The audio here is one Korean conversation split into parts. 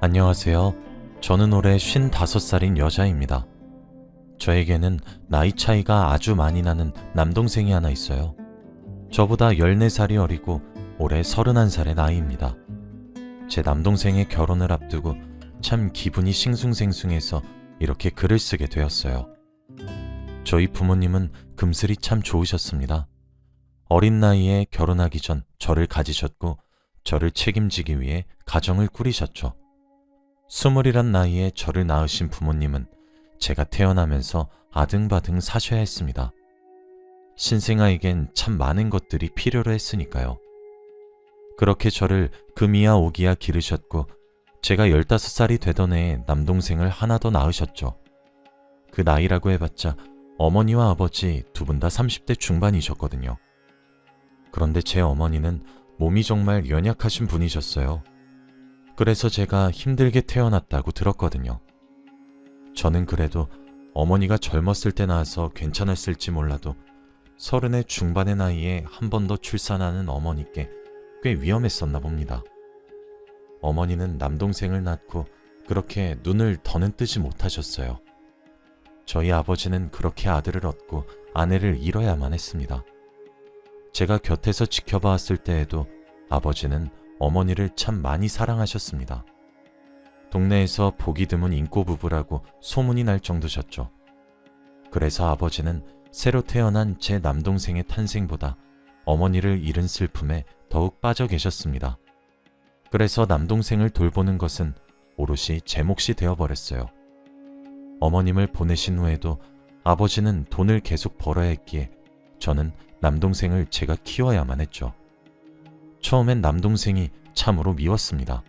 안녕하세요. 저는 올해 55살인 여자입니다. 저에게는 나이 차이가 아주 많이 나는 남동생이 하나 있어요. 저보다 14살이 어리고 올해 31살의 나이입니다. 제 남동생의 결혼을 앞두고 참 기분이 싱숭생숭해서 이렇게 글을 쓰게 되었어요. 저희 부모님은 금슬이 참 좋으셨습니다. 어린 나이에 결혼하기 전 저를 가지셨고 저를 책임지기 위해 가정을 꾸리셨죠. 20이란 나이에 저를 낳으신 부모님은 제가 태어나면서 아등바등 사셔야 했습니다. 신생아에겐 참 많은 것들이 필요로 했으니까요. 그렇게 저를 금이야 오기야 기르셨고 제가 15살이 되던 해에 남동생을 하나 더 낳으셨죠. 그 나이라고 해봤자 어머니와 아버지 두 분 다 30대 중반이셨거든요. 그런데 제 어머니는 몸이 정말 연약하신 분이셨어요. 그래서 제가 힘들게 태어났다고 들었거든요. 저는 그래도 어머니가 젊었을 때 낳아서 괜찮았을지 몰라도 30의 중반의 나이에 한 번 더 출산하는 어머니께 꽤 위험했었나 봅니다. 어머니는 남동생을 낳고 그렇게 눈을 더는 뜨지 못하셨어요. 저희 아버지는 그렇게 아들을 얻고 아내를 잃어야만 했습니다. 제가 곁에서 지켜봐왔을 때에도 아버지는 어머니를 참 많이 사랑하셨습니다. 동네에서 보기 드문 인꼬 부부라고 소문이 날 정도셨죠. 그래서 아버지는 새로 태어난 제 남동생의 탄생보다 어머니를 잃은 슬픔에 더욱 빠져 계셨습니다. 그래서 남동생을 돌보는 것은 오롯이 제 몫이 되어버렸어요. 어머님을 보내신 후에도 아버지는 돈을 계속 벌어야 했기에 저는 남동생을 제가 키워야만 했죠. 처음엔 남동생이 참으로 미웠습니다.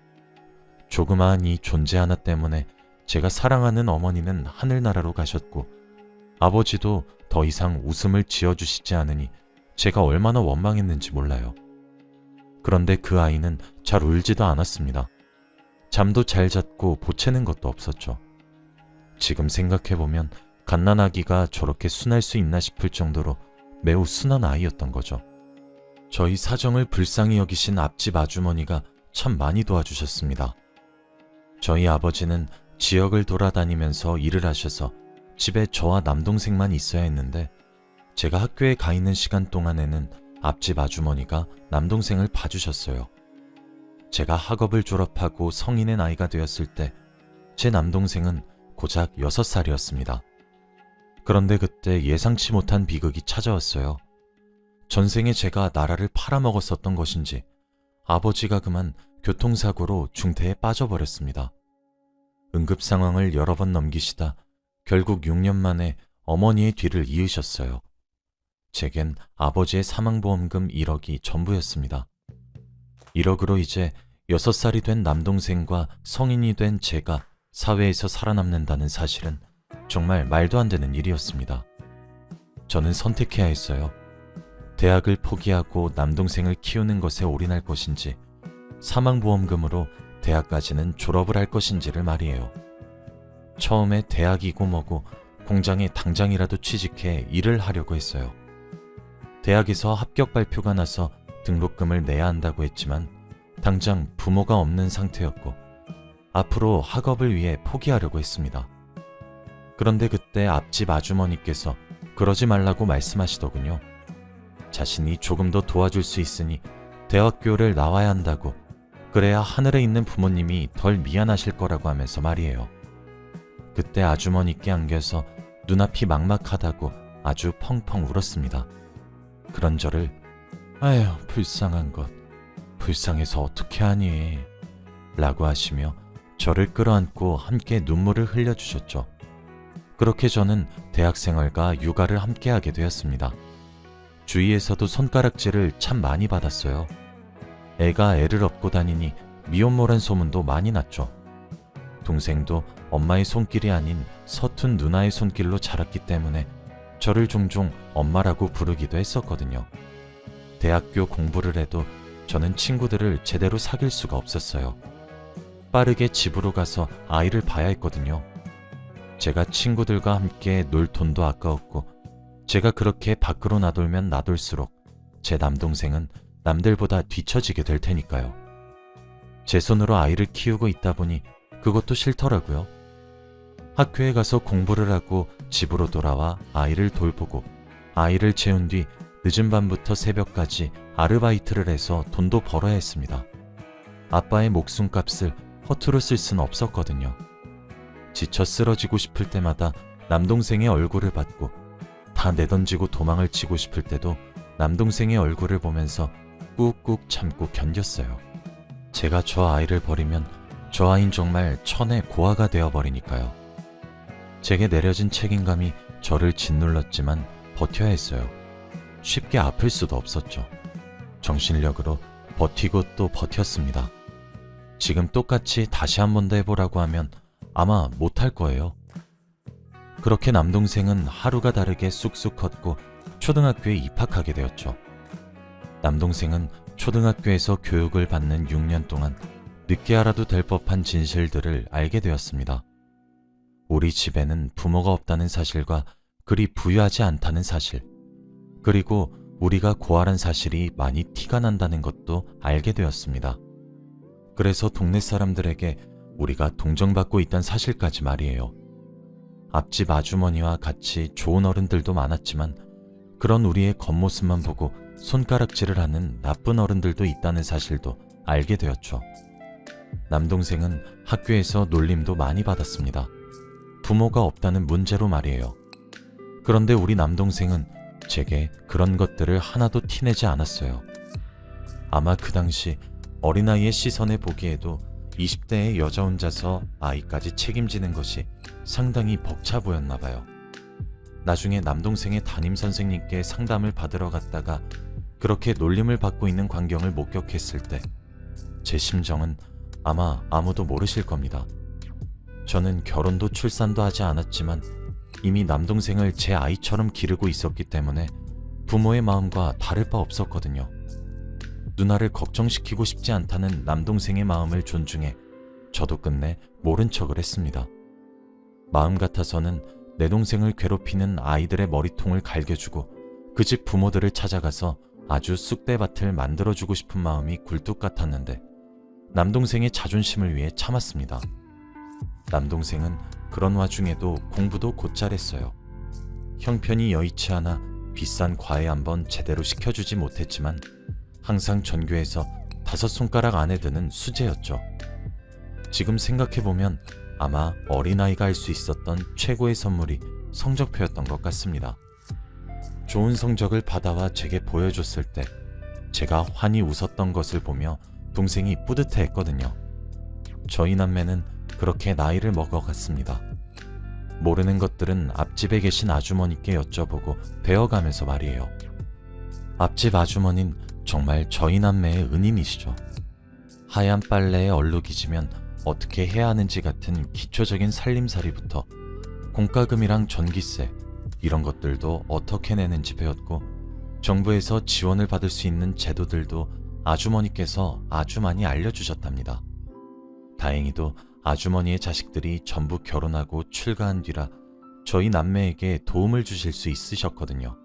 조그마한 이 존재 하나 때문에 제가 사랑하는 어머니는 하늘나라로 가셨고 아버지도 더 이상 웃음을 지어주시지 않으니 제가 얼마나 원망했는지 몰라요. 그런데 그 아이는 잘 울지도 않았습니다. 잠도 잘 잤고 보채는 것도 없었죠. 지금 생각해보면 갓난아기가 저렇게 순할 수 있나 싶을 정도로 매우 순한 아이였던 거죠. 저희 사정을 불쌍히 여기신 앞집 아주머니가 참 많이 도와주셨습니다. 저희 아버지는 지역을 돌아다니면서 일을 하셔서 집에 저와 남동생만 있어야 했는데 제가 학교에 가 있는 시간 동안에는 앞집 아주머니가 남동생을 봐주셨어요. 제가 학업을 졸업하고 성인의 나이가 되었을 때 제 남동생은 고작 6살이었습니다. 그런데 그때 예상치 못한 비극이 찾아왔어요. 전생에 제가 나라를 팔아먹었었던 것인지 아버지가 그만 교통사고로 중태에 빠져버렸습니다. 응급 상황을 여러 번 넘기시다 결국 6년 만에 어머니의 뒤를 이으셨어요. 제겐 아버지의 사망보험금 1억이 전부였습니다. 1억으로 이제 6살이 된 남동생과 성인이 된 제가 사회에서 살아남는다는 사실은 정말 말도 안 되는 일이었습니다. 저는 선택해야 했어요. 대학을 포기하고 남동생을 키우는 것에 올인할 것인지 사망보험금으로 대학까지는 졸업을 할 것인지를 말이에요. 처음에 대학이고 뭐고 공장에 당장이라도 취직해 일을 하려고 했어요. 대학에서 합격 발표가 나서 등록금을 내야 한다고 했지만 당장 부모가 없는 상태였고 앞으로 학업을 위해 포기하려고 했습니다. 그런데 그때 앞집 아주머니께서 그러지 말라고 말씀하시더군요. 자신이 조금 더 도와줄 수 있으니 대학교를 나와야 한다고, 그래야 하늘에 있는 부모님이 덜 미안하실 거라고 하면서 말이에요. 그때 아주머니께 안겨서 눈앞이 막막하다고 아주 펑펑 울었습니다. 그런 저를 아휴 불쌍한 것, 불쌍해서 어떻게 하니 라고 하시며 저를 끌어안고 함께 눈물을 흘려주셨죠. 그렇게 저는 대학생활과 육아를 함께하게 되었습니다. 주위에서도 손가락질을 참 많이 받았어요. 애가 애를 업고 다니니 미혼모란 소문도 많이 났죠. 동생도 엄마의 손길이 아닌 서툰 누나의 손길로 자랐기 때문에 저를 종종 엄마라고 부르기도 했었거든요. 대학교 공부를 해도 저는 친구들을 제대로 사귈 수가 없었어요. 빠르게 집으로 가서 아이를 봐야 했거든요. 제가 친구들과 함께 놀 돈도 아까웠고 제가 그렇게 밖으로 나돌면 나돌수록 제 남동생은 남들보다 뒤처지게 될 테니까요. 제 손으로 아이를 키우고 있다 보니 그것도 싫더라고요. 학교에 가서 공부를 하고 집으로 돌아와 아이를 돌보고 아이를 재운 뒤 늦은 밤부터 새벽까지 아르바이트를 해서 돈도 벌어야 했습니다. 아빠의 목숨값을 허투루 쓸 수는 없었거든요. 지쳐 쓰러지고 싶을 때마다 남동생의 얼굴을 받고 다 내던지고 도망을 치고 싶을 때도 남동생의 얼굴을 보면서 꾹꾹 참고 견뎠어요. 제가 저 아이를 버리면 저 아이는 정말 천의 고아가 되어버리니까요. 제게 내려진 책임감이 저를 짓눌렀지만 버텨야 했어요. 쉽게 아플 수도 없었죠. 정신력으로 버티고 또 버텼습니다. 지금 똑같이 다시 한 번 더 해보라고 하면 아마 못할 거예요. 그렇게 남동생은 하루가 다르게 쑥쑥 컸고 초등학교에 입학하게 되었죠. 남동생은 초등학교에서 교육을 받는 6년 동안 늦게 알아도 될 법한 진실들을 알게 되었습니다. 우리 집에는 부모가 없다는 사실과 그리 부유하지 않다는 사실, 그리고 우리가 고아란 사실이 많이 티가 난다는 것도 알게 되었습니다. 그래서 동네 사람들에게 우리가 동정받고 있다는 사실까지 말이에요. 앞집 아주머니와 같이 좋은 어른들도 많았지만 그런 우리의 겉모습만 보고 손가락질을 하는 나쁜 어른들도 있다는 사실도 알게 되었죠. 남동생은 학교에서 놀림도 많이 받았습니다. 부모가 없다는 문제로 말이에요. 그런데 우리 남동생은 제게 그런 것들을 하나도 티내지 않았어요. 아마 그 당시 어린아이의 시선에 보기에도 20대의 여자 혼자서 아이까지 책임지는 것이 상당히 벅차 보였나 봐요. 나중에 남동생의 담임선생님께 상담을 받으러 갔다가 그렇게 놀림을 받고 있는 광경을 목격했을 때 제 심정은 아마 아무도 모르실 겁니다. 저는 결혼도 출산도 하지 않았지만 이미 남동생을 제 아이처럼 기르고 있었기 때문에 부모의 마음과 다를 바 없었거든요. 누나를 걱정시키고 싶지 않다는 남동생의 마음을 존중해 저도 끝내 모른 척을 했습니다. 마음 같아서는 내 동생을 괴롭히는 아이들의 머리통을 갈겨주고 그 집 부모들을 찾아가서 아주 쑥대밭을 만들어주고 싶은 마음이 굴뚝 같았는데 남동생의 자존심을 위해 참았습니다. 남동생은 그런 와중에도 공부도 곧잘 했어요. 형편이 여의치 않아 비싼 과외 한번 제대로 시켜주지 못했지만 항상 전교에서 5손가락 안에 드는 수재였죠. 지금 생각해보면 아마 어린아이가 할 수 있었던 최고의 선물이 성적표였던 것 같습니다. 좋은 성적을 받아와 제게 보여줬을 때 제가 환히 웃었던 것을 보며 동생이 뿌듯해했거든요. 저희 남매는 그렇게 나이를 먹어갔습니다. 모르는 것들은 앞집에 계신 아주머니께 여쭤보고 배워가면서 말이에요. 앞집 아주머니는 정말 저희 남매의 은인이시죠. 하얀 빨래에 얼룩이 지면 어떻게 해야 하는지 같은 기초적인 살림살이부터 공과금이랑 전기세 이런 것들도 어떻게 내는지 배웠고 정부에서 지원을 받을 수 있는 제도들도 아주머니께서 아주 많이 알려주셨답니다. 다행히도 아주머니의 자식들이 전부 결혼하고 출가한 뒤라 저희 남매에게 도움을 주실 수 있으셨거든요.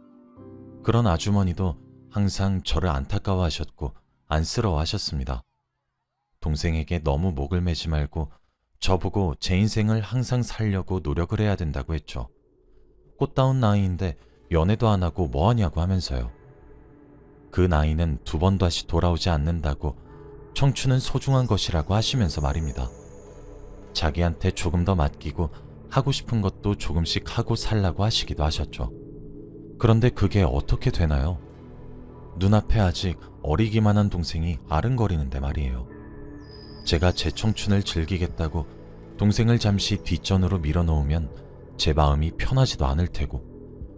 그런 아주머니도 항상 저를 안타까워하셨고 안쓰러워하셨습니다. 동생에게 너무 목을 매지 말고 저보고 제 인생을 항상 살려고 노력을 해야 된다고 했죠. 꽃다운 나이인데 연애도 안 하고 뭐하냐고 하면서요. 그 나이는 2번 다시 돌아오지 않는다고 청춘은 소중한 것이라고 하시면서 말입니다. 자기한테 조금 더 맡기고 하고 싶은 것도 조금씩 하고 살라고 하시기도 하셨죠. 그런데 그게 어떻게 되나요? 눈앞에 아직 어리기만 한 동생이 아른거리는데 말이에요. 제가 제 청춘을 즐기겠다고 동생을 잠시 뒷전으로 밀어놓으면 제 마음이 편하지도 않을 테고,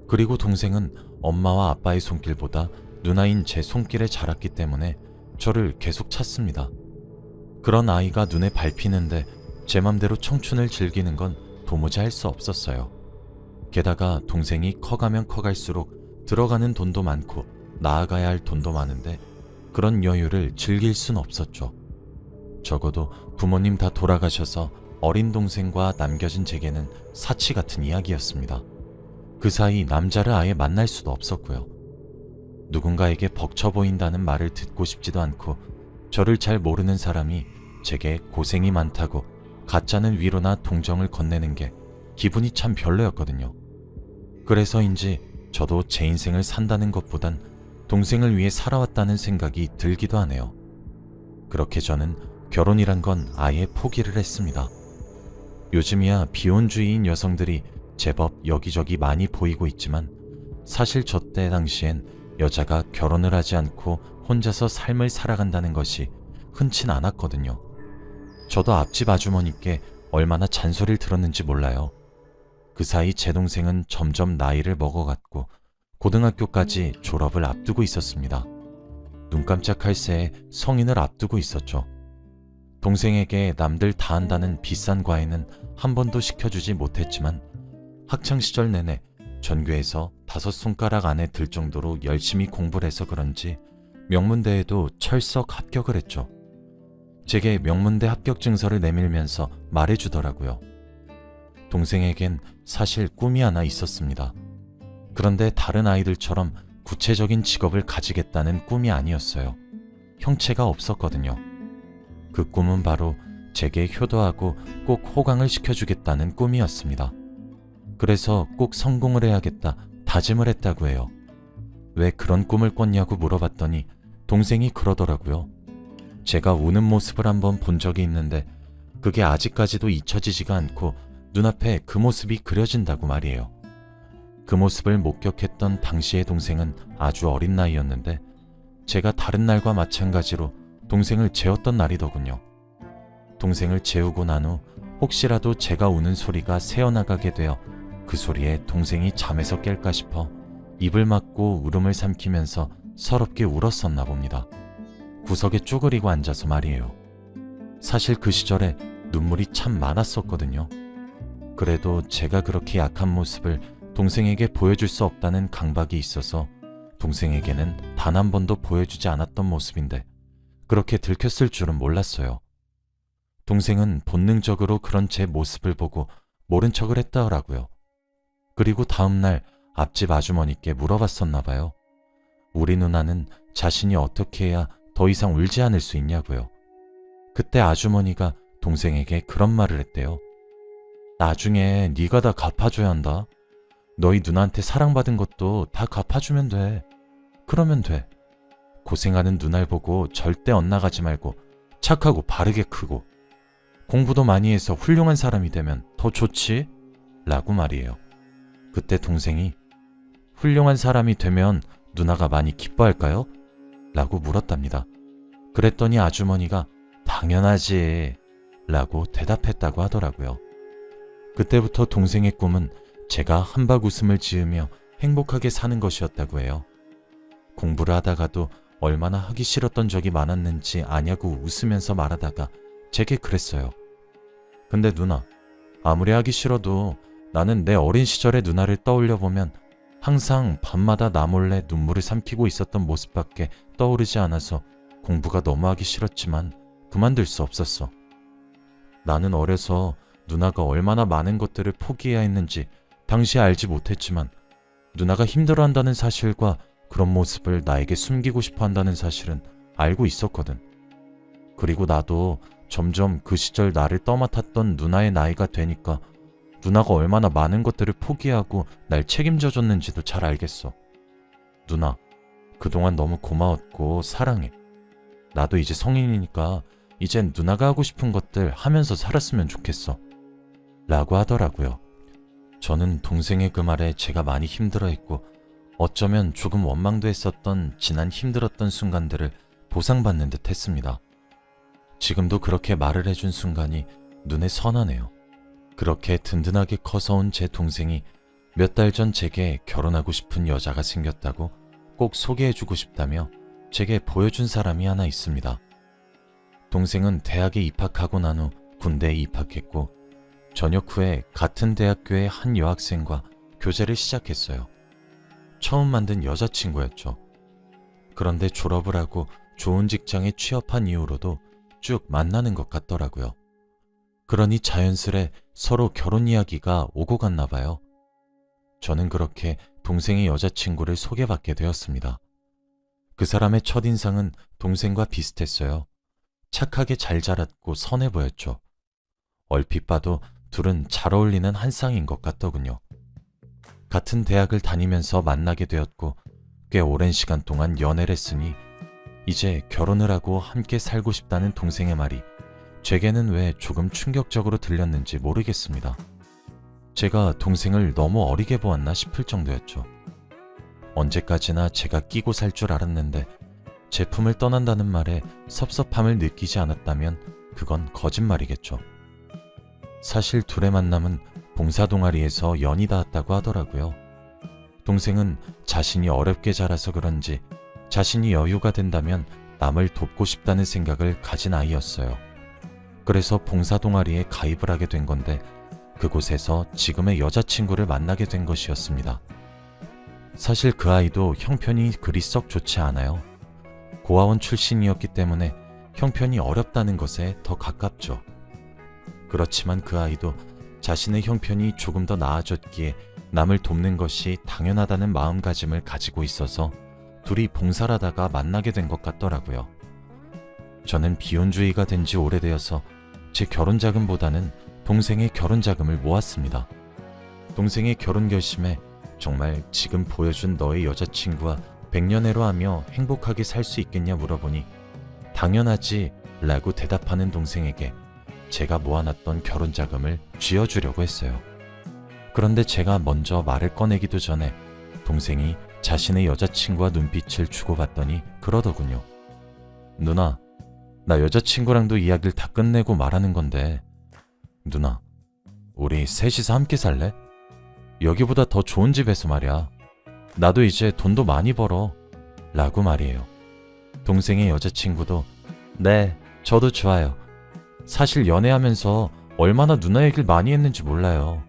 그리고 동생은 엄마와 아빠의 손길보다 누나인 제 손길에 자랐기 때문에 저를 계속 찾습니다. 그런 아이가 눈에 밟히는데 제 맘대로 청춘을 즐기는 건 도무지 할 수 없었어요. 게다가 동생이 커가면 커갈수록 들어가는 돈도 많고 나아가야 할 돈도 많은데 그런 여유를 즐길 순 없었죠. 적어도 부모님 다 돌아가셔서 어린 동생과 남겨진 제게는 사치 같은 이야기였습니다. 그 사이 남자를 아예 만날 수도 없었고요. 누군가에게 벅쳐 보인다는 말을 듣고 싶지도 않고 저를 잘 모르는 사람이 제게 고생이 많다고 가짜는 위로나 동정을 건네는 게 기분이 참 별로였거든요. 그래서인지 저도 제 인생을 산다는 것보단 동생을 위해 살아왔다는 생각이 들기도 하네요. 그렇게 저는 결혼이란 건 아예 포기를 했습니다. 요즘이야 비혼주의인 여성들이 제법 여기저기 많이 보이고 있지만 사실 저 때 당시엔 여자가 결혼을 하지 않고 혼자서 삶을 살아간다는 것이 흔치 않았거든요. 저도 앞집 아주머니께 얼마나 잔소리를 들었는지 몰라요. 그 사이 제 동생은 점점 나이를 먹어갔고 고등학교까지 졸업을 앞두고 있었습니다. 눈 깜짝할 새에 성인을 앞두고 있었죠. 동생에게 남들 다 한다는 비싼 과외는 한 번도 시켜주지 못했지만 학창시절 내내 전교에서 5손가락 안에 들 정도로 열심히 공부를 해서 그런지 명문대에도 철석 합격을 했죠. 제게 명문대 합격 증서를 내밀면서 말해주더라고요. 동생에겐 사실 꿈이 하나 있었습니다. 그런데 다른 아이들처럼 구체적인 직업을 가지겠다는 꿈이 아니었어요. 형체가 없었거든요. 그 꿈은 바로 제게 효도하고 꼭 호강을 시켜주겠다는 꿈이었습니다. 그래서 꼭 성공을 해야겠다 다짐을 했다고 해요. 왜 그런 꿈을 꿨냐고 물어봤더니 동생이 그러더라고요. 제가 우는 모습을 한번 본 적이 있는데 그게 아직까지도 잊혀지지가 않고 눈앞에 그 모습이 그려진다고 말이에요. 그 모습을 목격했던 당시의 동생은 아주 어린 나이였는데 제가 다른 날과 마찬가지로 동생을 재웠던 날이더군요. 동생을 재우고 난 후 혹시라도 제가 우는 소리가 새어나가게 되어 그 소리에 동생이 잠에서 깰까 싶어 입을 막고 울음을 삼키면서 서럽게 울었었나 봅니다. 구석에 쭈그리고 앉아서 말이에요. 사실 그 시절에 눈물이 참 많았었거든요. 그래도 제가 그렇게 약한 모습을 동생에게 보여줄 수 없다는 강박이 있어서 동생에게는 단 한 번도 보여주지 않았던 모습인데 그렇게 들켰을 줄은 몰랐어요. 동생은 본능적으로 그런 제 모습을 보고 모른 척을 했더라고요. 그리고 다음날 앞집 아주머니께 물어봤었나 봐요. 우리 누나는 자신이 어떻게 해야 더 이상 울지 않을 수 있냐고요. 그때 아주머니가 동생에게 그런 말을 했대요. 나중에 네가 다 갚아줘야 한다. 너희 누나한테 사랑받은 것도 다 갚아주면 돼. 그러면 돼. 고생하는 누나를 보고 절대 엇나가지 말고 착하고 바르게 크고 공부도 많이 해서 훌륭한 사람이 되면 더 좋지? 라고 말이에요. 그때 동생이 훌륭한 사람이 되면 누나가 많이 기뻐할까요? 라고 물었답니다. 그랬더니 아주머니가 당연하지 라고 대답했다고 하더라고요. 그때부터 동생의 꿈은 제가 한박 웃음을 지으며 행복하게 사는 것이었다고 해요. 공부를 하다가도 얼마나 하기 싫었던 적이 많았는지 아냐고 웃으면서 말하다가 제게 그랬어요. 근데 누나, 아무리 하기 싫어도 나는 내 어린 시절의 누나를 떠올려 보면 항상 밤마다 나 몰래 눈물을 삼키고 있었던 모습밖에 떠오르지 않아서 공부가 너무 하기 싫었지만 그만둘 수 없었어. 나는 어려서 누나가 얼마나 많은 것들을 포기해야 했는지 당시에 알지 못했지만 누나가 힘들어한다는 사실과 그런 모습을 나에게 숨기고 싶어 한다는 사실은 알고 있었거든. 그리고 나도 점점 그 시절 나를 떠맡았던 누나의 나이가 되니까 누나가 얼마나 많은 것들을 포기하고 날 책임져 줬는지도 잘 알겠어. 누나, 그동안 너무 고마웠고 사랑해. 나도 이제 성인이니까 이젠 누나가 하고 싶은 것들 하면서 살았으면 좋겠어. 라고 하더라고요. 저는 동생의 그 말에 제가 많이 힘들어했고 어쩌면 조금 원망도 했었던 지난 힘들었던 순간들을 보상받는 듯 했습니다. 지금도 그렇게 말을 해준 순간이 눈에 선하네요. 그렇게 든든하게 커서 온 제 동생이 몇 달 전 제게 결혼하고 싶은 여자가 생겼다고 꼭 소개해주고 싶다며 제게 보여준 사람이 하나 있습니다. 동생은 대학에 입학하고 난 후 군대에 입학했고 전역 후에 같은 대학교의 한 여학생과 교제를 시작했어요. 처음 만든 여자친구였죠. 그런데 졸업을 하고 좋은 직장에 취업한 이후로도 쭉 만나는 것 같더라고요. 그러니 자연스레 서로 결혼 이야기가 오고 갔나 봐요. 저는 그렇게 동생의 여자친구를 소개받게 되었습니다. 그 사람의 첫인상은 동생과 비슷했어요. 착하게 잘 자랐고 선해 보였죠. 얼핏 봐도 둘은 잘 어울리는 한 쌍인 것 같더군요. 같은 대학을 다니면서 만나게 되었고 꽤 오랜 시간 동안 연애를 했으니 이제 결혼을 하고 함께 살고 싶다는 동생의 말이 제게는 왜 조금 충격적으로 들렸는지 모르겠습니다. 제가 동생을 너무 어리게 보았나 싶을 정도였죠. 언제까지나 제가 끼고 살 줄 알았는데 제품을 떠난다는 말에 섭섭함을 느끼지 않았다면 그건 거짓말이겠죠. 사실 둘의 만남은 봉사동아리에서 연이 닿았다고 하더라고요. 동생은 자신이 어렵게 자라서 그런지 자신이 여유가 된다면 남을 돕고 싶다는 생각을 가진 아이였어요. 그래서 봉사동아리에 가입을 하게 된 건데 그곳에서 지금의 여자친구를 만나게 된 것이었습니다. 사실 그 아이도 형편이 그리 썩 좋지 않아요. 고아원 출신이었기 때문에 형편이 어렵다는 것에 더 가깝죠. 그렇지만 그 아이도 자신의 형편이 조금 더 나아졌기에 남을 돕는 것이 당연하다는 마음가짐을 가지고 있어서 둘이 봉사를 하다가 만나게 된 것 같더라고요. 저는 비혼주의가 된 지 오래되어서 제 결혼 자금보다는 동생의 결혼 자금을 모았습니다. 동생의 결혼 결심에 정말 지금 보여준 너의 여자친구와 100년애로 하며 행복하게 살 수 있겠냐 물어보니 당연하지 라고 대답하는 동생에게 제가 모아놨던 결혼 자금을 쥐어주려고 했어요. 그런데 제가 먼저 말을 꺼내기도 전에 동생이 자신의 여자친구와 눈빛을 주고받더니 그러더군요. 누나, 나 여자친구랑도 이야기를 다 끝내고 말하는 건데 누나, 우리 셋이서 함께 살래? 여기보다 더 좋은 집에서 말이야. 나도 이제 돈도 많이 벌어 라고 말이에요. 동생의 여자친구도 네, 저도 좋아요. 사실 연애하면서 얼마나 누나 얘기를 많이 했는지 몰라요.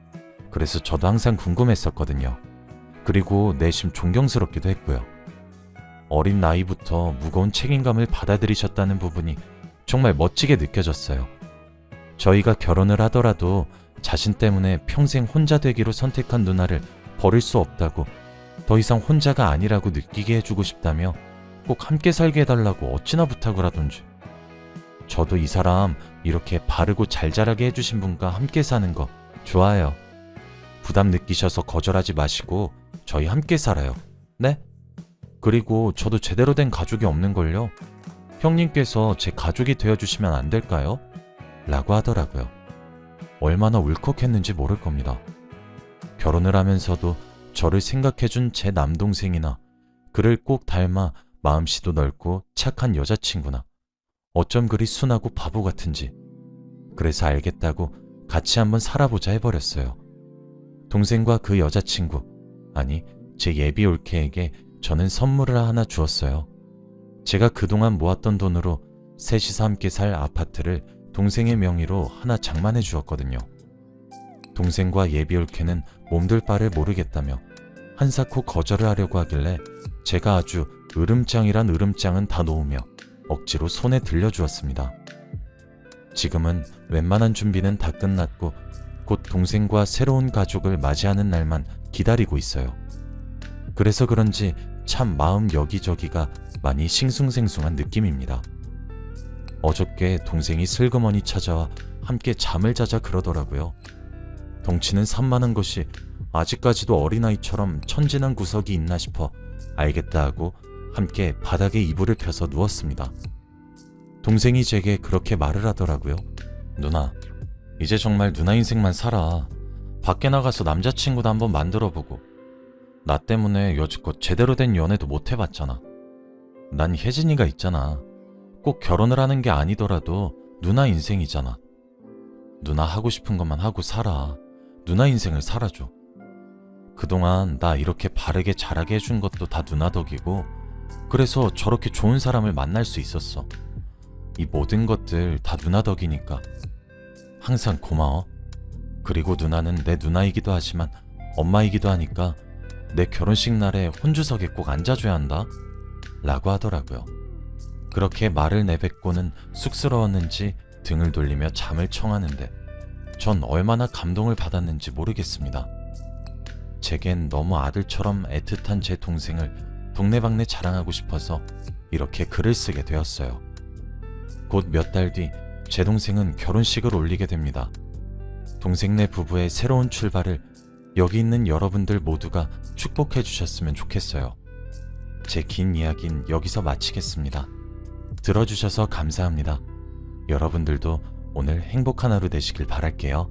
그래서 저도 항상 궁금했었거든요. 그리고 내심 존경스럽기도 했고요. 어린 나이부터 무거운 책임감을 받아들이셨다는 부분이 정말 멋지게 느껴졌어요. 저희가 결혼을 하더라도 자신 때문에 평생 혼자 되기로 선택한 누나를 버릴 수 없다고, 더 이상 혼자가 아니라고 느끼게 해주고 싶다며 꼭 함께 살게 해달라고 어찌나 부탁을 하던지. 저도 이 사람 이렇게 바르고 잘 자라게 해주신 분과 함께 사는 거 좋아요. 부담 느끼셔서 거절하지 마시고 저희 함께 살아요. 네? 그리고 저도 제대로 된 가족이 없는걸요. 형님께서 제 가족이 되어주시면 안 될까요? 라고 하더라고요. 얼마나 울컥했는지 모를 겁니다. 결혼을 하면서도 저를 생각해준 제 남동생이나 그를 꼭 닮아 마음씨도 넓고 착한 여자친구나 어쩜 그리 순하고 바보 같은지. 그래서 알겠다고 같이 한번 살아보자 해버렸어요. 동생과 그 여자친구, 아니 제 예비 올케에게 저는 선물을 하나 주었어요. 제가 그동안 모았던 돈으로 셋이서 함께 살 아파트를 동생의 명의로 하나 장만해 주었거든요. 동생과 예비 올케는 몸둘 바를 모르겠다며 한사코 거절을 하려고 하길래 제가 아주 으름장이란 으름장은 다 놓으며 억지로 손에 들려주었습니다. 지금은 웬만한 준비는 다 끝났고 곧 동생과 새로운 가족을 맞이하는 날만 기다리고 있어요. 그래서 그런지 참 마음 여기저기가 많이 싱숭생숭한 느낌입니다. 어저께 동생이 슬그머니 찾아와 함께 잠을 자자 그러더라고요. 덩치는 산만한 것이 아직까지도 어린아이처럼 천진한 구석이 있나 싶어 알겠다 하고 함께 바닥에 이불을 펴서 누웠습니다. 동생이 제게 그렇게 말을 하더라고요. 누나, 이제 정말 누나 인생만 살아. 밖에 나가서 남자친구도 한번 만들어보고. 나 때문에 여지껏 제대로 된 연애도 못 해봤잖아. 난 혜진이가 있잖아. 꼭 결혼을 하는 게 아니더라도 누나 인생이잖아. 누나 하고 싶은 것만 하고 살아. 누나 인생을 살아줘. 그동안 나 이렇게 바르게 자라게 해준 것도 다 누나 덕이고, 그래서 저렇게 좋은 사람을 만날 수 있었어. 이 모든 것들 다 누나 덕이니까 항상 고마워. 그리고 누나는 내 누나이기도 하지만 엄마이기도 하니까 내 결혼식 날에 혼주석에 꼭 앉아줘야 한다 라고 하더라고요. 그렇게 말을 내뱉고는 쑥스러웠는지 등을 돌리며 잠을 청하는데 전 얼마나 감동을 받았는지 모르겠습니다. 제겐 너무 아들처럼 애틋한 제 동생을 동네방네 자랑하고 싶어서 이렇게 글을 쓰게 되었어요. 곧 몇 달 뒤 제 동생은 결혼식을 올리게 됩니다. 동생네 부부의 새로운 출발을 여기 있는 여러분들 모두가 축복해 주셨으면 좋겠어요. 제 긴 이야기는 여기서 마치겠습니다. 들어주셔서 감사합니다. 여러분들도 오늘 행복한 하루 되시길 바랄게요.